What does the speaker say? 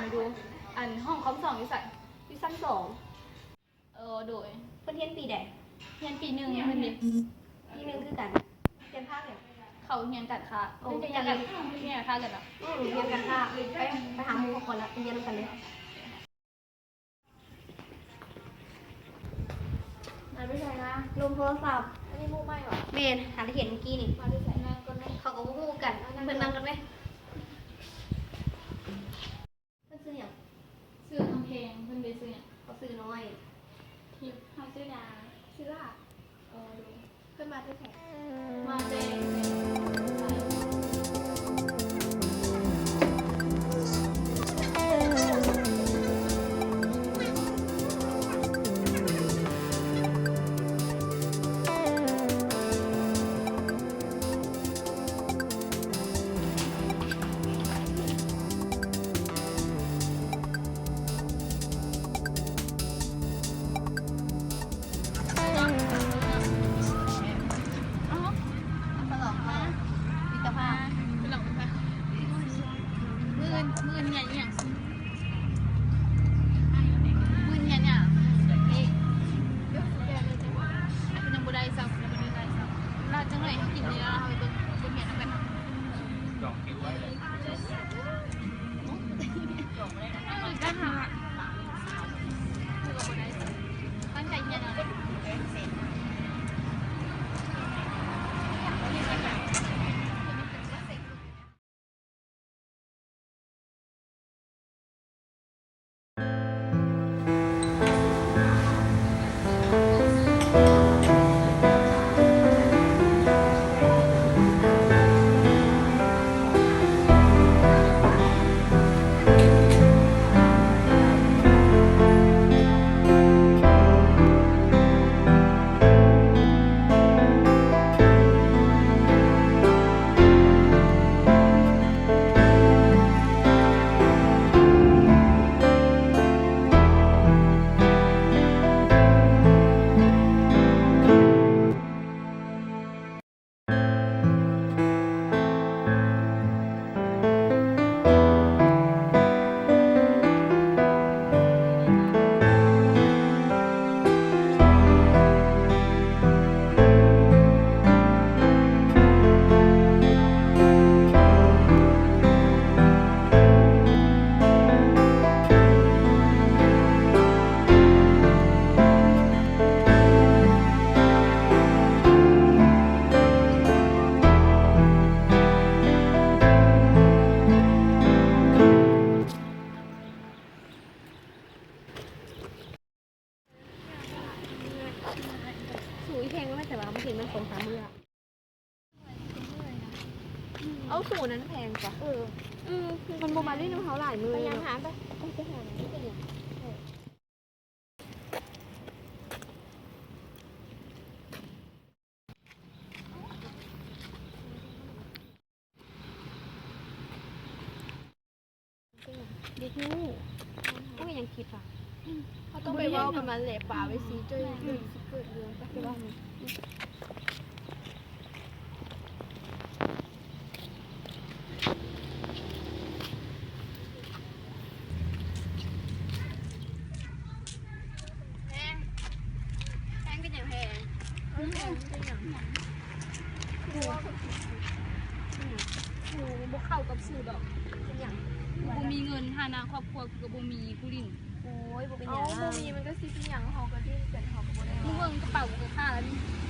ไปดูอันห้องคอมสองอยู่ใส่อยู่ชั้นสองโดย เพิ่นเรียนปีใด เรียนปีหนึ่งเพิ่นนี่ ปีหนึงคือกันเรียนภาคเนี่ย เขาเรียนกันค่ะเรียนกันเรียนค่ะกันอ่ะ เรียนกันภาคไปหาหมู่ก่อนละไปเรียนกันเลย มาไม่ใช่นะ ลงโทรศัพท์ อันนี้มุกไม่หรอ เมนหาที่เห็นเมื่อกี้นี่ มาที่ใส่นั่งก็นั่ง เขาก็พูดกันเพิ่นนั่งกันไหมเพิ่นซื้อหยัง ซื้อคำเพลงเพิ่นไปซื้อเนี่ย เขาซื้อน้อย ทิปเขาซื้อยาซื้อลาบดู เพิ่นมาที่แขก มาเด้มือเนี่ยเนี่ยมือเนี่ยเนี่ยนี่เป็นยังบุได้ซ้ำยังบุได้ซ้ำเราจังเลยกินเนี่ยเราไปเบิ่งเมียนกันได้ค่ะคือกับบุได้ตั้งใจเนี่ยนะสูอีแพงก็ไม่แต่ว่าไม่ถึงมันคนสามมือเอาสูนั้นแพงกว่ามันบ่มาเล่นของเขาหลายมือพยายามหาไปไปหาที่เป็นอย่างเด็กงูก็ยังคิดอ่ะเขาต้องไปว่ากันมาแหละป่าไปซีเจอเรื่องสิเกิดเรื่องไปว่ามันแพงเป็นอย่างแพงแพงเป็นอย่างบ่เข้ากับสื่อดอกเป็นอย่าง กูมีเงินฐานะครอบครัวกูกับบูมีกูลิ่น โอ้ยบ่เป็นอย่างบ่มีมันก็สิเป็นอย่างเฮาก็ดิ้นกันเฮาก็บ่ได้ มึงเบิ่งกระเป๋ากูค่าแล้วนี่ เ